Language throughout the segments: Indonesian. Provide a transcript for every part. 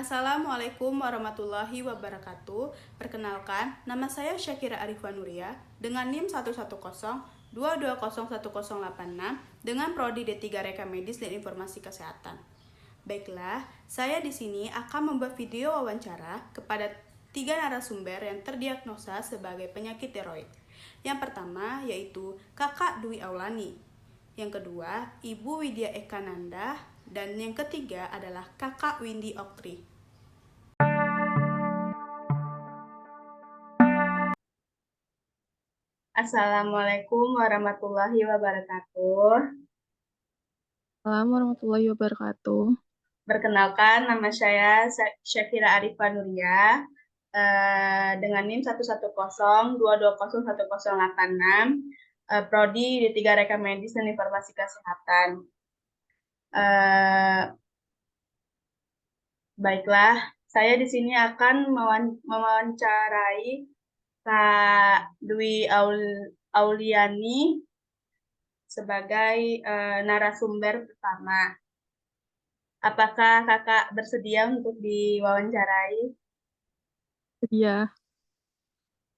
Assalamualaikum warahmatullahi wabarakatuh. Perkenalkan, nama saya Syakira Arifah Nuria dengan NIM 11022201086 dengan prodi D3 Reka Medis dan Informasi Kesehatan. Baiklah, saya di sini akan membuat video wawancara kepada 3 narasumber yang terdiagnosa sebagai penyakit tiroid. Yang pertama yaitu Kakak Dwi Aulani. Yang kedua, Ibu Widya Ekananda. Dan yang ketiga adalah Kakak Windy Oktri. Assalamualaikum warahmatullahi wabarakatuh. Assalamualaikum warahmatullahi wabarakatuh. Perkenalkan, nama saya Syakira Arifah Nuria dengan NIM 11022201086, prodi D3 Reka Medis dan Informasi Kesehatan. Baiklah, saya di sini akan mewawancarai Kak Dwi Auliani sebagai narasumber pertama. Apakah kakak bersedia untuk diwawancarai? Iya.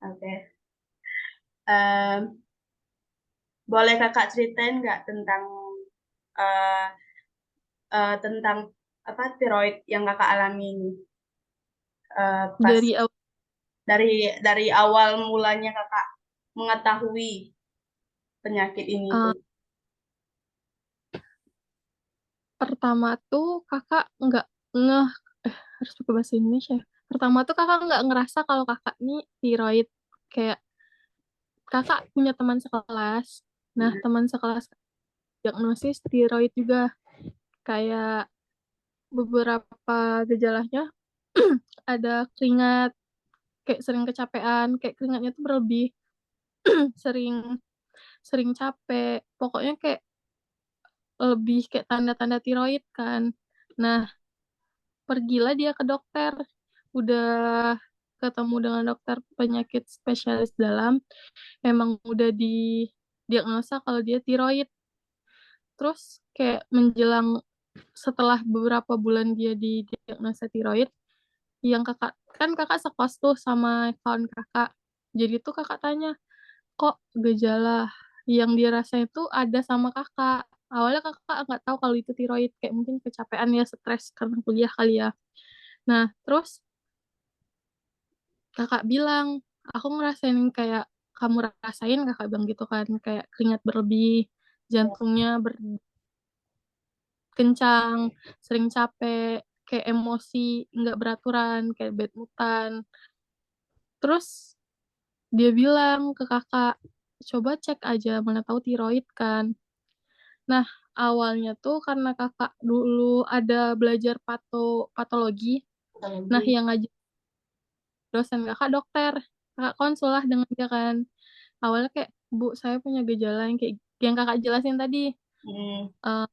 Oke. Boleh kakak ceritain nggak tentang uh, tentang apa tiroid yang kakak alami ini? Pas dari awal mulanya kakak mengetahui penyakit ini tuh. Pertama tuh kakak nggak ngeh, harus pakai bahasa Indonesia. Pertama tuh kakak nggak ngerasa kalau kakak nih tiroid. Kayak kakak punya teman sekelas. Nah, teman sekelas diagnosis tiroid juga. Kayak beberapa gejalanya ada keringat, kayak sering kecapean, kayak keringatnya tuh berlebih, sering sering capek. Pokoknya kayak lebih kayak tanda-tanda tiroid kan. Nah, pergilah dia ke dokter. Udah ketemu dengan dokter penyakit spesialis dalam, emang udah didiagnosa kalau dia tiroid. Terus kayak menjelang setelah beberapa bulan dia didiagnosa tiroid, yang kakak sekos tuh sama kawan kakak. Jadi tuh kakak tanya, kok gejala yang dia rasain itu ada sama kakak. Awalnya kakak nggak tahu kalau itu tiroid, kayak mungkin kecapean ya, stres karena kuliah kali ya. Nah, terus kakak bilang, aku ngerasain kayak kamu rasain, kakak bilang gitu kan, kayak keringat berlebih, jantungnya berkencang, sering capek, kayak emosi, nggak beraturan, kayak bad mood-an. Terus dia bilang ke kakak, coba cek aja, mana tahu tiroid kan. Nah, awalnya tuh karena kakak dulu ada belajar patologi, nah yang ngajak dosen kakak dokter, kakak konsul lah dengan dia kan. Awalnya kayak, Bu, saya punya gejala yang kayak yang kakak jelasin tadi. Eh,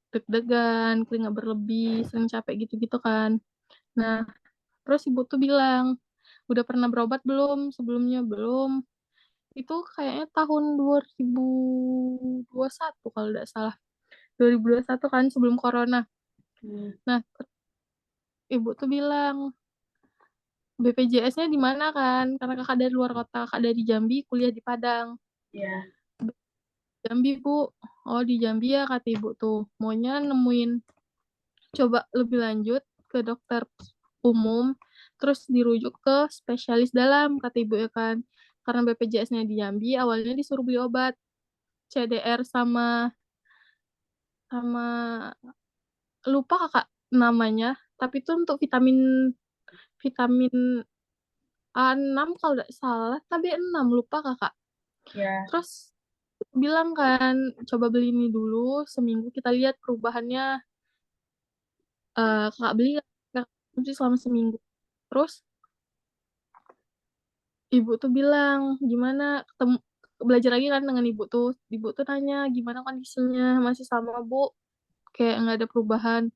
Deg-degan, keringat berlebih, sering capek gitu-gitu kan. Nah, terus ibu tuh bilang, udah pernah berobat belum? Sebelumnya belum. Itu kayaknya tahun 2021 kalau tidak salah. 2021 kan sebelum corona. Nah, ibu tuh bilang, BPJS-nya di mana kan? Karena kakak dari luar kota, kakak dari Jambi, kuliah di Padang. Iya. Jambi, Bu. Oh, di Jambi ya, kata ibu tuh. Maunya nemuin, coba lebih lanjut ke dokter umum, terus dirujuk ke spesialis dalam, kata ibu ya kan. Karena BPJS-nya di Jambi, awalnya disuruh beli obat CDR sama lupa kakak namanya, tapi itu untuk vitamin vitamin A6 kalau tidak salah, tapi 6 lupa kakak. Ya. Terus bilang kan, coba beli ini dulu, seminggu kita lihat perubahannya. Kakak beli, kakak konsumsi selama seminggu. Terus ibu tuh bilang, gimana ketemu belajar lagi kan dengan ibu tuh tanya gimana kondisinya, masih sama Bu, kayak nggak ada perubahan.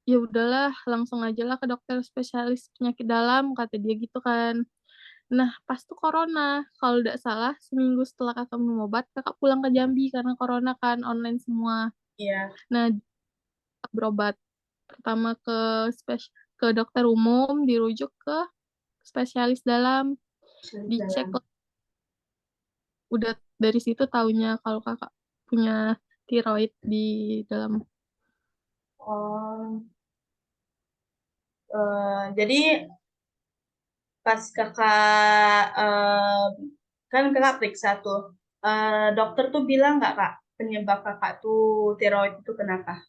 Ya udahlah, langsung aja lah ke dokter spesialis penyakit dalam, kata dia gitu kan. Nah, pas tuh corona, kalau tidak salah seminggu setelah kakak minum obat, kakak pulang ke Jambi karena corona kan online semua. Iya. Nah, berobat. Pertama ke dokter umum, dirujuk ke spesialis dalam, dicek Dalam. udah dari situ taunya kalau kakak punya tiroid di dalam. Oh, jadi pas kan kakak periksa tuh, dokter tuh bilang nggak kak penyebab kakak tuh tiroid itu kenapa?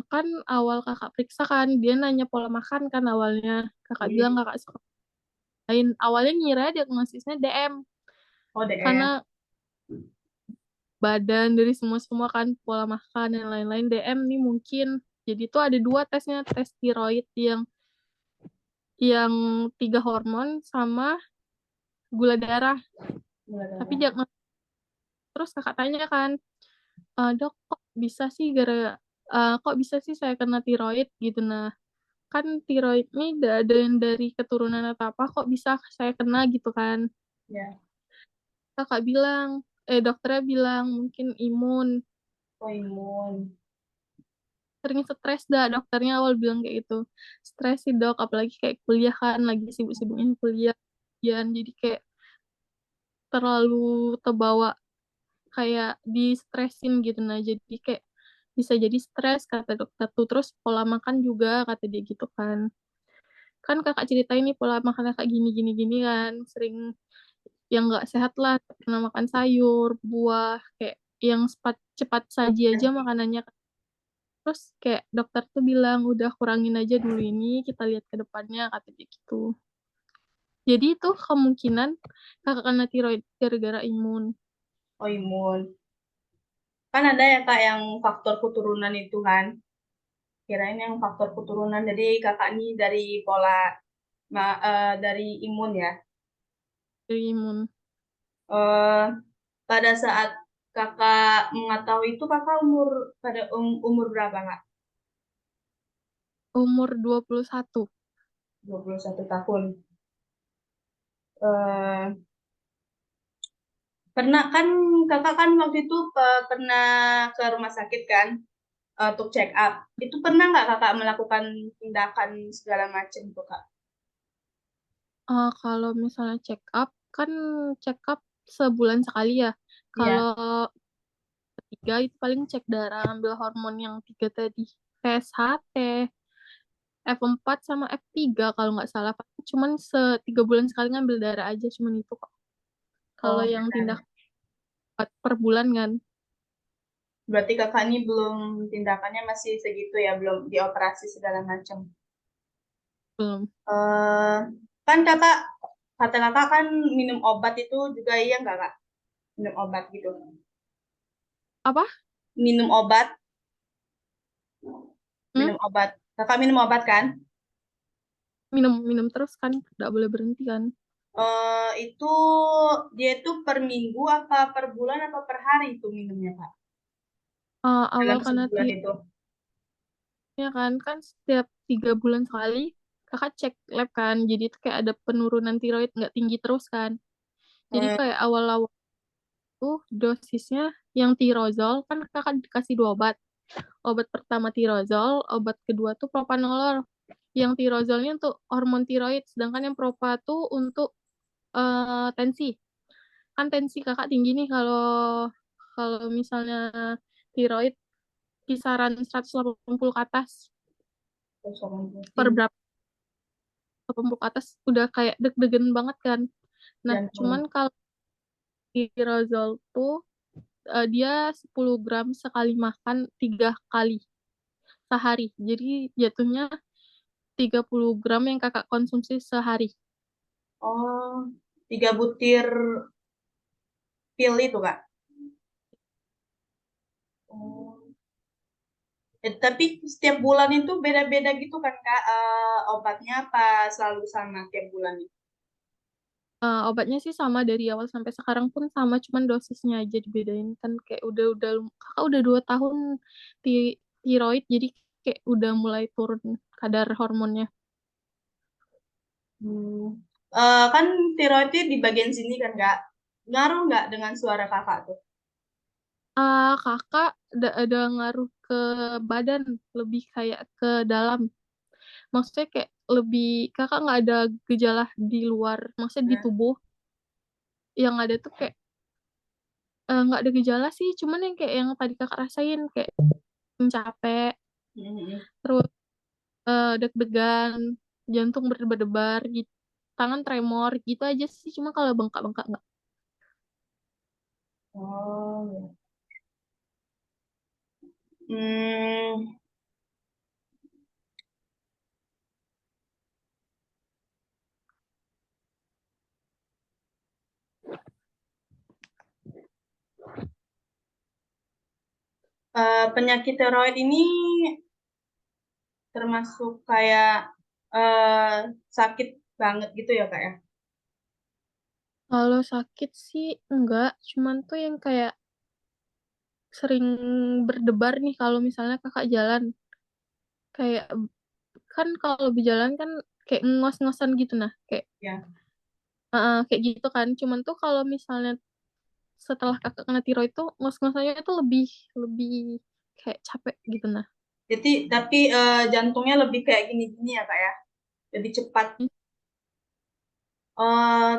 Kan awal kakak periksa kan dia nanya pola makan kan awalnya kakak bilang Hmm. kakak suka lain awalnya ngira diagnosisnya DM Oh, DM. karena badan dari semua kan pola makan dan lain-lain DM nih mungkin jadi tuh ada dua tesnya tes tiroid yang 3 hormon sama gula darah Gula tapi darah. diagnosis terus kakak tanya kan, Dok, kok bisa sih saya kena tiroid gitu. Nah, kan tiroid ini gak ada yang dari keturunan atau apa, kok bisa saya kena gitu kan. Ya, Dokternya bilang mungkin imun, oh imun. sering stres dah. Dokternya awal bilang kayak gitu. Stres sih dok, apalagi kayak kuliah kan, lagi sibuk-sibuknya kuliah. Jadi kayak terlalu terbawa kayak di stresin gitu. Nah, jadi kayak bisa jadi stres kata dokter tuh. Terus pola makan juga kata dia gitu kan. Kan kakak ceritain nih pola makan kakak gini gini gini kan sering yang nggak sehat lah pernah makan sayur buah kayak yang cepat saji aja makanannya terus kayak dokter tuh bilang udah kurangin aja dulu ini kita lihat ke depannya kata dia gitu jadi itu kemungkinan kakak kena tiroid gara-gara imun. Oh imun. Kan ada ya kak yang faktor keturunan itu kan. Kirain yang faktor keturunan. Jadi kakak ini dari dari imun ya. Dari imun Eh, pada saat kakak mengetahui itu kakak umur berapa kak? umur 21. 21 tahun. Eh, pernah kan kakak kan waktu itu pernah ke rumah sakit kan, untuk check up. Itu pernah nggak kakak melakukan tindakan segala macam tuh kak? Kalau misalnya check up sebulan sekali ya. Iya. Kalau tiga itu paling cek darah, ambil hormon yang tiga tadi. PSHT, F4 sama F3 kalau nggak salah. Cuman 3 bulan sekali ngambil darah aja, cuman itu kok. Kalau Oh, yang tindak per bulan kan, berarti kakak ini belum tindakannya masih segitu ya, belum dioperasi segala macam. belum. Eh, kan kakak kata kakak kan minum obat itu juga iya nggak kak? Minum obat gitu. Apa? Minum obat, Hmm? minum obat. Kakak minum obat kan? Minum minum terus kan, nggak boleh berhenti kan. Itu dia itu per minggu apa per bulan apa per hari itu minumnya kak? Awal Dalam karena sebulan itu. ya kan setiap 3 bulan sekali kakak cek lab kan, jadi itu kayak ada penurunan tiroid nggak tinggi terus kan. Jadi Hmm. kayak awal-awal tuh dosisnya yang tirozol kan kakak dikasih 2 obat. Obat pertama tirozol, obat kedua tuh propanolol. Yang tirozolnya untuk hormon tiroid, sedangkan yang propa tuh untuk tensi. Kan tensi kakak tinggi nih kalau kalau misalnya tiroid kisaran 180 ke atas Terus orang per putih, berapa 80 ke atas udah kayak deg-degan banget kan. Nah, cuman jantung. kalau tirozol tuh dia 10 gram sekali makan 3 kali sehari. Jadi jatuhnya 30 gram yang kakak konsumsi sehari. Oh, 3 butir pil itu kak. Oh. Tapi setiap bulan itu beda-beda gitu kan kak, obatnya apa selalu sama tiap bulan itu? Obatnya sih sama dari awal sampai sekarang pun sama, cuman dosisnya aja dibedain kan kayak udah kakak udah 2 tahun ti tiroid jadi kayak udah mulai turun kadar hormonnya. Hmm. Kan tiroidnya di bagian sini kan kak, ngaruh nggak dengan suara kakak tuh? Kakak ada ngaruh ke badan, lebih kayak ke dalam. Maksudnya kayak lebih kakak nggak ada gejala di luar, maksudnya di Nah, tubuh yang ada tuh kayak nggak ada gejala sih, cuman yang kayak yang tadi kakak rasain kayak capek, mm-mm. terus deg-degan, jantung berdebar-debar, gitu, tangan tremor gitu aja sih. Cuma kalau bengkak-bengkak nggak. Oh, ya. Hmm, penyakit tiroid ini termasuk kayak sakit banget gitu ya kak ya? Kalau sakit sih enggak, cuman tuh yang kayak sering berdebar nih kalau misalnya kakak jalan. Kayak kan kalau berjalan kan kayak ngos-ngosan gitu nah, kayak Ya. kayak gitu kan. Cuman tuh kalau misalnya setelah kakak kena tiroid itu ngos-ngosannya itu lebih lebih kayak capek gitu nah. Jadi tapi jantungnya lebih kayak gini-gini ya kak ya? Lebih cepat.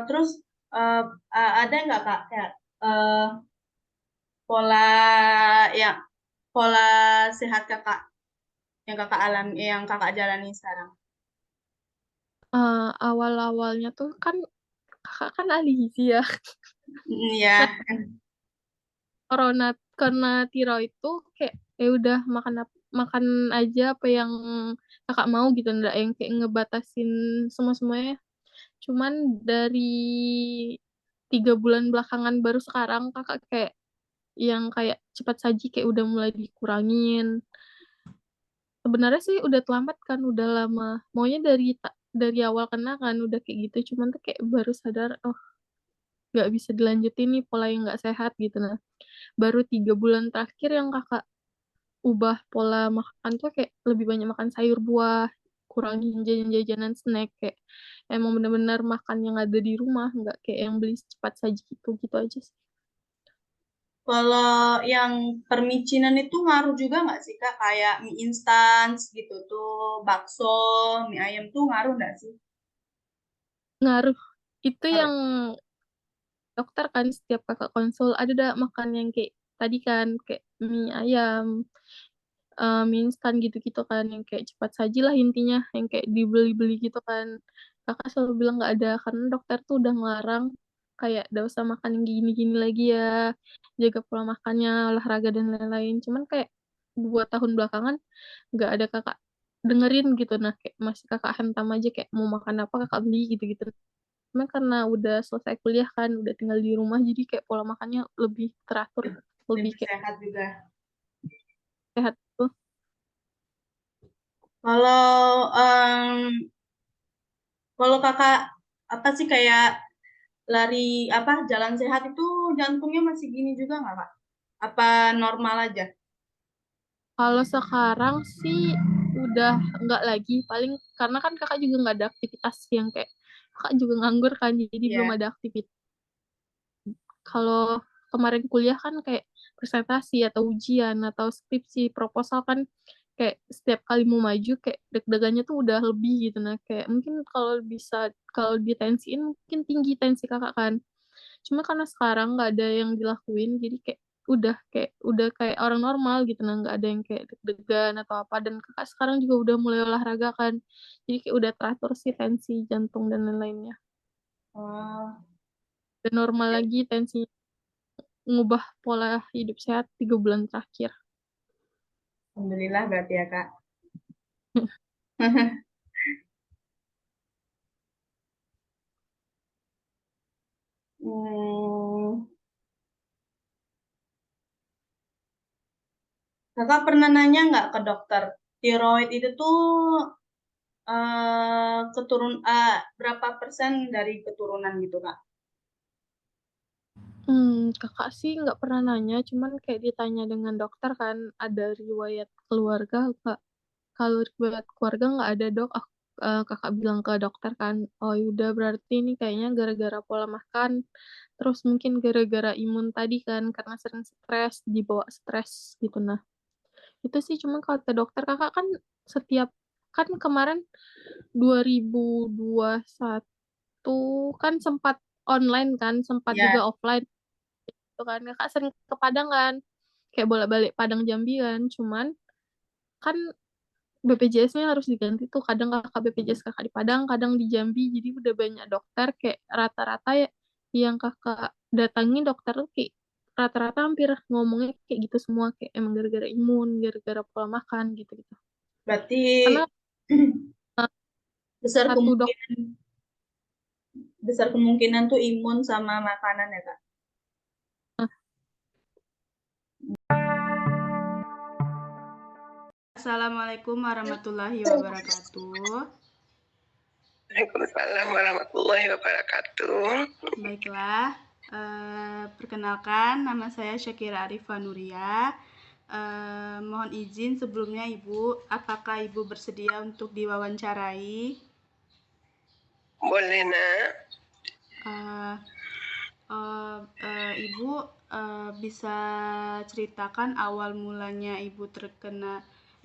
Terus eh, ada nggak kak kayak eh, pola ya pola sehat kakak yang kakak alami yang kakak jalani sekarang? Awal-awalnya tuh kan kakak kan ahli gizi ya. Nah, Ya, corona karena tiroid tuh kayak ya udah makan aja apa yang kakak mau gitu, nggak yang kayak ngebatasin semuanya. Cuman dari 3 bulan belakangan baru sekarang kakak kayak yang kayak cepat saji kayak udah mulai dikurangin. Sebenarnya sih udah terlambat kan, udah lama. Maunya dari awal kena kan udah kayak gitu. Cuman tuh kayak baru sadar, oh nggak bisa dilanjutin nih pola yang nggak sehat gitu. Nah, baru 3 bulan terakhir yang kakak ubah pola makan tuh kayak lebih banyak makan sayur buah, kurangin jajan-jajanan snack, kayak emang bener-bener makan yang ada di rumah, nggak kayak yang beli cepat saji gitu gitu aja sih. kalau yang permicinan itu ngaruh juga nggak sih Kak? Kayak mie instan gitu tuh, bakso, mie ayam tuh ngaruh nggak sih? Ngaruh itu Ngaruh. yang dokter kan setiap kakak konsul ada dah makan yang kayak tadi kan kayak mie ayam, mie instan gitu-gitu kan yang kayak cepat saji lah intinya yang kayak dibeli-beli gitu kan. Kakak selalu bilang nggak ada karena dokter tuh udah ngelarang kayak gak usah makan yang gini-gini lagi ya, jaga pola makannya, olahraga dan lain-lain. Cuman kayak 2 tahun belakangan nggak ada kakak dengerin gitu, nah kayak masih kakak hantam aja kayak mau makan apa kakak beli gitu-gitu. Cuma karena udah selesai kuliah kan udah tinggal di rumah jadi kayak pola makannya lebih teratur, lebih Lebih kayak sehat juga. sehat tuh. Kalau kalau kakak apa sih kayak lari apa jalan sehat itu jantungnya masih gini juga nggak Kak? Apa normal aja? Kalau sekarang sih udah nggak lagi, paling karena kan kakak juga nggak ada aktivitas yang kayak kakak juga nganggur kan, jadi belum Ya. ada aktivitas. Kalau kemarin kuliah kan kayak presentasi atau ujian atau skripsi proposal kan kayak setiap kali mau maju kayak deg-degannya tuh udah lebih gitu. Nah kayak mungkin kalau bisa, kalau ditensiin mungkin tinggi tensi kakak kan. Cuma karena sekarang nggak ada yang dilakuin, jadi kayak udah kayak orang normal gitu, nah nggak ada yang kayak deg-degan atau apa. Dan kakak sekarang juga udah mulai olahraga kan, jadi kayak udah teratur sih tensi jantung dan lain-lainnya. Oh, Dan normal ya. lagi tensi, ngubah pola hidup sehat 3 bulan terakhir. Alhamdulillah berarti ya Kak. Hmm, kakak pernah nanya nggak ke dokter? Tiroid itu tuh berapa persen dari keturunan gitu Kak? Kakak sih nggak pernah nanya, cuman kayak ditanya dengan dokter kan, ada riwayat keluarga, Kak. Kalau riwayat keluarga nggak ada dok, kakak bilang ke dokter kan, oh yaudah berarti ini kayaknya gara-gara pola makan, terus mungkin gara-gara imun tadi kan, karena sering stres, dibawa stres gitu nah. Itu sih cuma kata dokter kakak kan setiap kan kemarin 2021 kan sempat online kan, sempat juga Ya, offline gitu kan. Kakak sering ke Padang kan, kayak bolak-balik Padang Jambi kan. Cuman kan BPJS-nya harus diganti tuh. Kadang kakak BPJS kakak di Padang, kadang di Jambi. Jadi udah banyak dokter kayak rata-rata ya yang kakak datangi dokter tuh kayak rata-rata hampir ngomongnya kayak gitu semua kayak emang gara-gara imun, gara-gara pola makan gitu-gitu. berarti Karena besar satu dok kemungkinan besar kemungkinan tuh imun sama makanan ya, Kak. Assalamualaikum warahmatullahi wabarakatuh. Waalaikumsalam warahmatullahi wabarakatuh. Baiklah, perkenalkan nama saya Syakira Arifah Nuria. Mohon izin sebelumnya Ibu, apakah Ibu bersedia untuk diwawancarai? Boleh nak? Eh, Ibu bisa ceritakan awal mulanya Ibu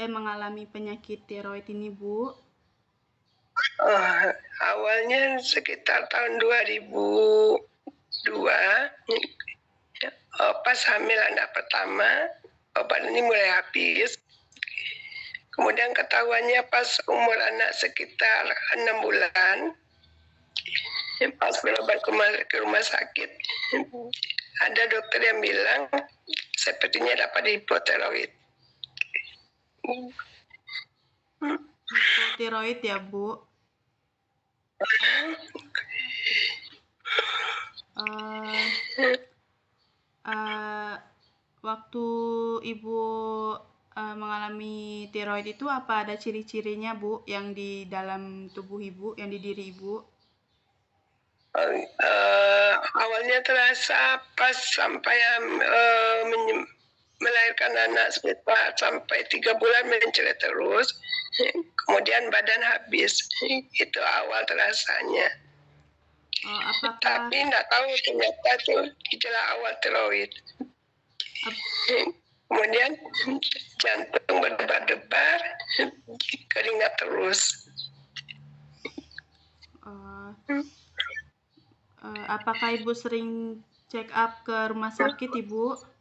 mengalami penyakit tiroid ini, Bu? Awalnya sekitar tahun 2002, pas hamil anak pertama, obat ini mulai habis. Kemudian ketahuannya pas umur anak sekitar 6 bulan, pas berobat ke rumah sakit, ada dokter yang bilang sepertinya dapat hipotiroid. Hipotiroid ya, Bu? Waktu Ibu mengalami tiroid itu apa ada ciri-cirinya, Bu, yang di dalam tubuh Ibu, yang di diri Ibu? Awalnya terasa pas sampai melahirkan anak sekitar sampai 3 bulan mencret terus, kemudian badan habis, itu awal terasanya. Tapi nggak tahu ternyata itu gejala awal tiroid. Kemudian jantung berdebar-debar, keringat terus. Apakah Ibu sering check up ke rumah sakit, Ibu?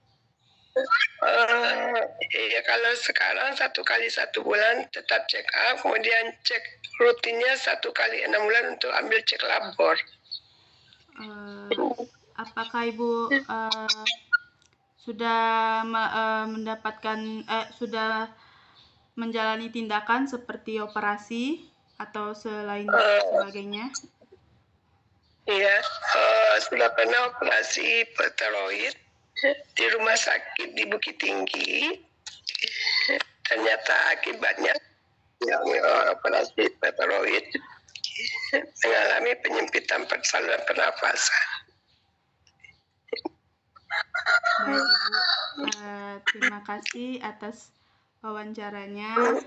Iya, kalau sekarang 1 kali 1 bulan tetap check up, kemudian cek rutinnya 1 kali 6 bulan untuk ambil cek labor. Apakah Ibu sudah sudah menjalani tindakan seperti operasi atau sebagainya? Iya, sudah pernah operasi hipotiroid di rumah sakit di Bukit Tinggi. Ternyata akibatnya yang operasi hipotiroid mengalami penyempitan saluran pernafasan. Baik, Ibu. Terima kasih atas wawancaranya.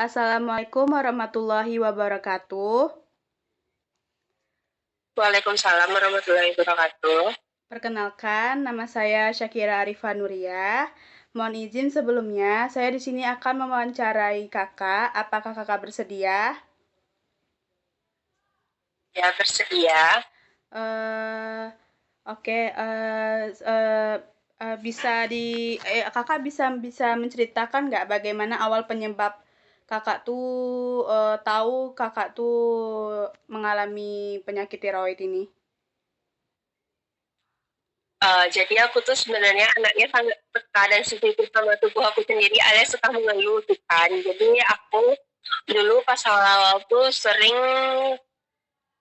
Assalamualaikum warahmatullahi wabarakatuh. Waalaikumsalam warahmatullahi wabarakatuh. Perkenalkan, nama saya Syakira Arifah Nuria. Mohon izin sebelumnya, saya di sini akan mewawancarai kakak. Apakah kakak bersedia? Ya, bersedia. Oke, kakak bisa menceritakan nggak bagaimana awal penyebab kakak tuh tahu kakak tuh mengalami penyakit tiroid ini? Jadi aku tuh sebenarnya anaknya sangat peka dan sensitif sama tubuh aku sendiri, alias suka mengeluh gitu kan. Jadi aku dulu pas awal-awal tuh sering,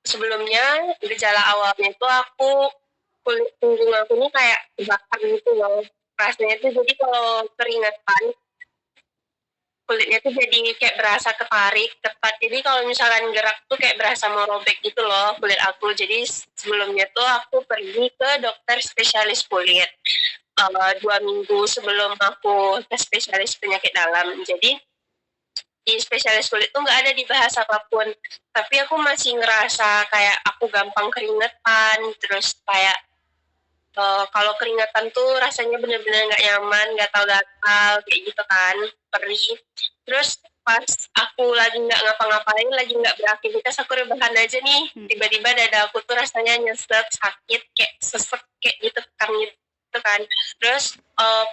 sebelumnya gejala awalnya itu aku kulit punggung aku ini kayak bakar gitu loh. Rasanya tuh jadi kalau keringetan kulitnya tuh jadi kayak berasa ketarik ketat, jadi kalau misalkan gerak tuh kayak berasa mau robek gitu loh kulit aku. Jadi sebelumnya tuh aku pergi ke dokter spesialis kulit 2 minggu sebelum aku ke spesialis penyakit dalam. Jadi di spesialis kulit tuh nggak ada dibahas apapun. Tapi aku masih ngerasa kayak aku gampang keringetan, terus kayak kalau keringetan tuh rasanya bener-bener nggak nyaman, gatal-gatal kayak gitu kan, perih. Terus pas aku lagi nggak ngapa-ngapain, lagi nggak beraktivitas, aku rebahan aja nih, tiba-tiba dada aku tuh rasanya nyesek, sakit, kayak sesek kayak gitu kan gitu kan. Terus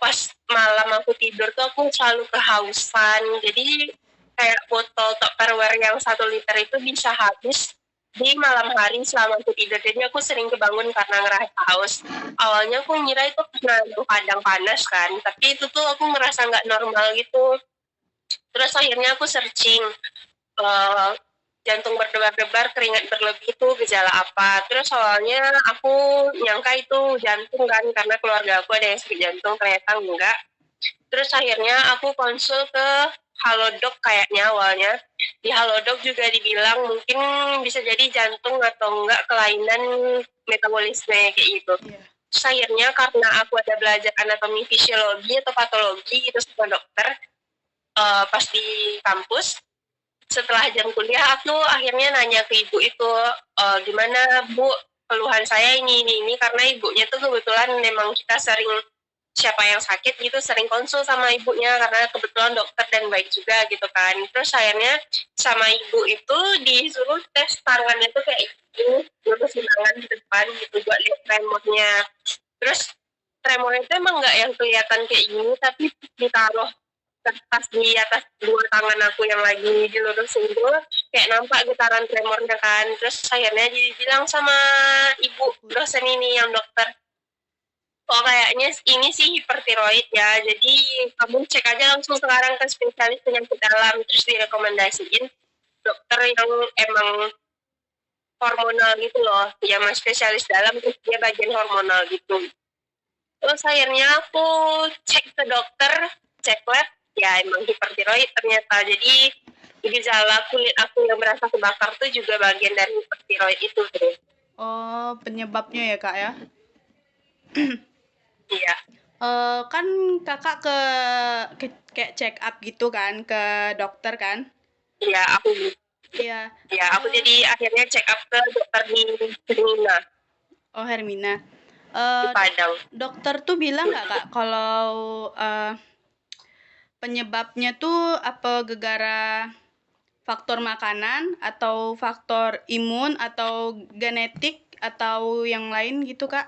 pas malam aku tidur tuh aku selalu kehausan, jadi kayak botol Tupperware yang 1 liter itu bisa habis di malam hari selama aku tidur. Jadi aku sering kebangun karena ngerasa haus. Awalnya aku ngira itu karena kadang panas kan, tapi itu tuh aku ngerasa nggak normal gitu. Terus akhirnya aku searching jantung berdebar-debar, keringat berlebih itu gejala apa. Terus awalnya aku nyangka itu jantung kan, karena keluarga aku ada yang sakit jantung, ternyata enggak. Terus akhirnya aku konsul ke Halodoc kayaknya awalnya. Di Halodoc juga dibilang mungkin bisa jadi jantung atau enggak kelainan metabolisme kayak gitu. Terus akhirnya karena aku ada belajar anatomi fisiologi atau patologi gitu sama dokter pas di kampus, setelah jam kuliah aku akhirnya nanya ke ibu itu, gimana Bu, keluhan saya ini, karena ibunya tuh kebetulan memang kita sering, siapa yang sakit gitu sering konsul sama ibunya karena kebetulan dokter dan baik juga gitu kan. Terus akhirnya sama ibu itu disuruh tes tangannya tuh kayak ini, lurusin tangan di depan gitu buat lihat tremornya. Terus tremornya itu emang nggak yang kelihatan kayak gini, tapi ditaruh pas di atas 2 tangan aku yang lagi dilurusin itu kayak nampak getaran tremornya kan. Terus akhirnya dibilang sama ibu dosen ini yang dokter, kayaknya ini sih hipertiroid ya, jadi kamu cek aja langsung sekarang ke spesialis penyakit dalam. Terus direkomendasiin dokter yang emang hormonal gitu loh, dia mah spesialis dalam, terus dia bagian hormonal gitu. Terus akhirnya aku cek ke dokter, cek lab, ya emang hipertiroid ternyata. Jadi gejala kulit aku yang berasa kebakar tuh juga bagian dari hipertiroid itu tuh. Oh, penyebabnya ya Kak ya? Iya. Kan Kakak kayak check up gitu kan ke dokter kan? Iya, Iya. Ya, aku jadi akhirnya check up ke dokter di Hermina. Oh, Hermina. Di Padang. Dokter tuh bilang nggak Kak kalau penyebabnya tuh apa gegara faktor makanan atau faktor imun atau genetik atau yang lain gitu Kak?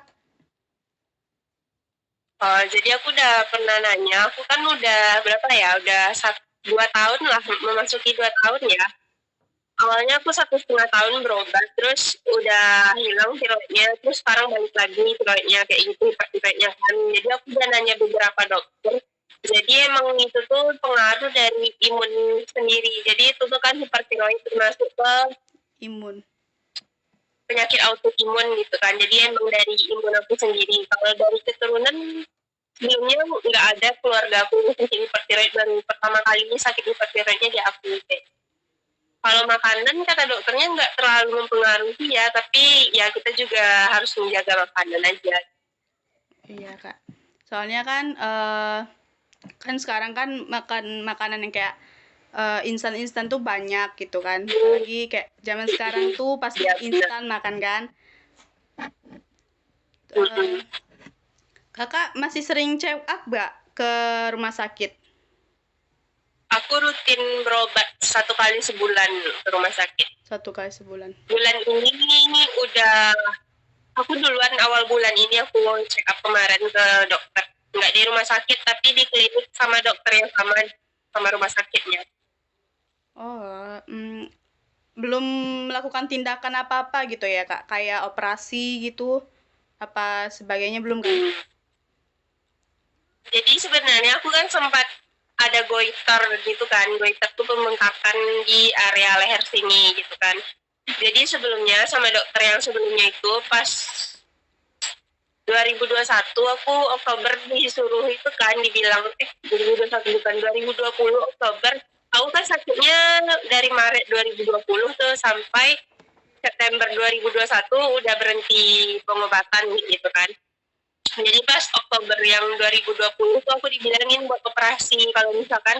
Jadi aku udah pernah nanya, aku kan udah berapa ya, udah 2 tahun lah, memasuki 2 tahun ya. Awalnya aku 1,5 tahun berobat, terus udah hilang tiroidnya, terus sekarang balik lagi tiroidnya kayak gitu, hipertiroidnya kan. Jadi aku udah nanya beberapa dokter, jadi emang itu tuh pengaruh dari imun sendiri. Jadi itu tuh kan hipertiroid termasuk ke imun, penyakit autoimun gitu kan. Jadi emang dari imun aku sendiri. Kalau dari keturunan sebelumnya nggak ada keluarga aku sakit hipertiroid, baru pertama kali ini sakit hipertiroidnya di aku. Kalau makanan kata dokternya nggak terlalu mempengaruhi ya, tapi ya kita juga harus menjaga makanan aja. Iya Kak. Soalnya kan kan sekarang kan makanan yang kayak instan tuh banyak gitu kan. Lagi kayak zaman sekarang tuh pasti instan makan kan. Kakak masih sering check up nggak ke rumah sakit? Aku rutin berobat 1 kali sebulan ke rumah sakit. 1 kali sebulan. Bulan ini udah, aku duluan awal bulan ini aku check up kemarin ke dokter. Nggak di rumah sakit, tapi di klinik sama dokter yang sama rumah sakitnya. Oh, belum melakukan tindakan apa-apa gitu ya Kak? Kayak operasi gitu, apa sebagainya belum kan? Jadi sebenarnya aku kan sempat ada goiter gitu kan. Goiter tuh pembengkakan di area leher sini gitu kan. Jadi sebelumnya sama dokter yang sebelumnya itu pas 2021 aku Oktober disuruh itu kan, dibilang 2021 bukan 2020 Oktober. Aku kan sakitnya dari Maret 2020 tuh sampai September 2021 udah berhenti pengobatan gitu kan. Jadi pas Oktober yang 2020 tuh aku dibilangin buat operasi kalau misalkan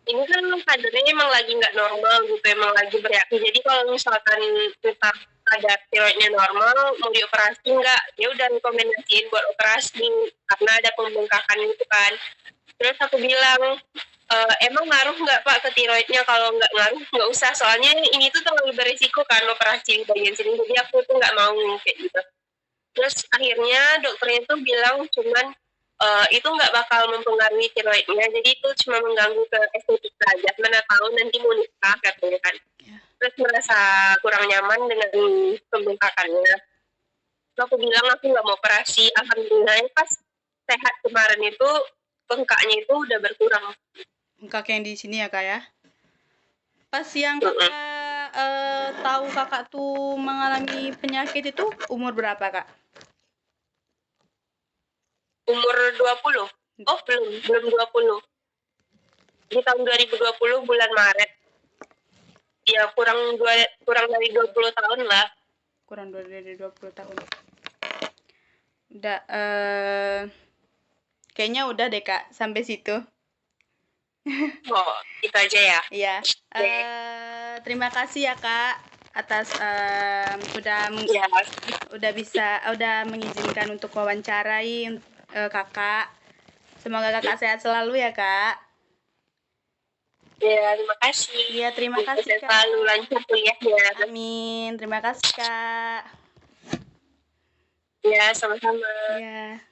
ini kan kadarnya emang lagi nggak normal gitu, emang lagi bereaksi. Jadi kalau misalkan ntar kadar tiroidnya normal, mau dioperasi nggak? Dia udah rekomendasiin buat operasi karena ada pembengkakan gitu kan. Terus aku bilang, emang ngaruh nggak Pak ke tiroidnya? Kalau nggak ngaruh nggak usah, soalnya ini tuh terlalu berisiko kan operasi di bagian sini. Jadi aku tuh nggak mau kayak gitu. Terus akhirnya dokternya tuh bilang cuman itu nggak bakal mempengaruhi tiroidnya, jadi itu cuma mengganggu ke estetik saja. Mana tahu nanti mau nikah katanya kan. Terus merasa kurang nyaman dengan pembengkakannya. Terus aku bilang aku nggak mau operasi. Alhamdulillah pas sehat kemarin itu bengkaknya itu udah berkurang. Bengkak yang di sini ya kak ya. Pas yang kakak tahu kakak tuh mengalami penyakit itu umur berapa kak? Umur 20. Oh belum 20. Di tahun 2020 bulan Maret. Ya kurang dari 20 tahun lah. Kurang dari 20 tahun. Udah kayaknya udah deh kak sampai situ. Oh, itu aja ya. Iya. Terima kasih ya kak atas udah mengizinkan untuk wawancarai kakak. Semoga kakak sehat selalu ya kak. Ya, terima kasih. Iya, terima kasih kak. Selalu lancar kuliahnya. Amin. Terima kasih kak. Ya, sama-sama. Ya.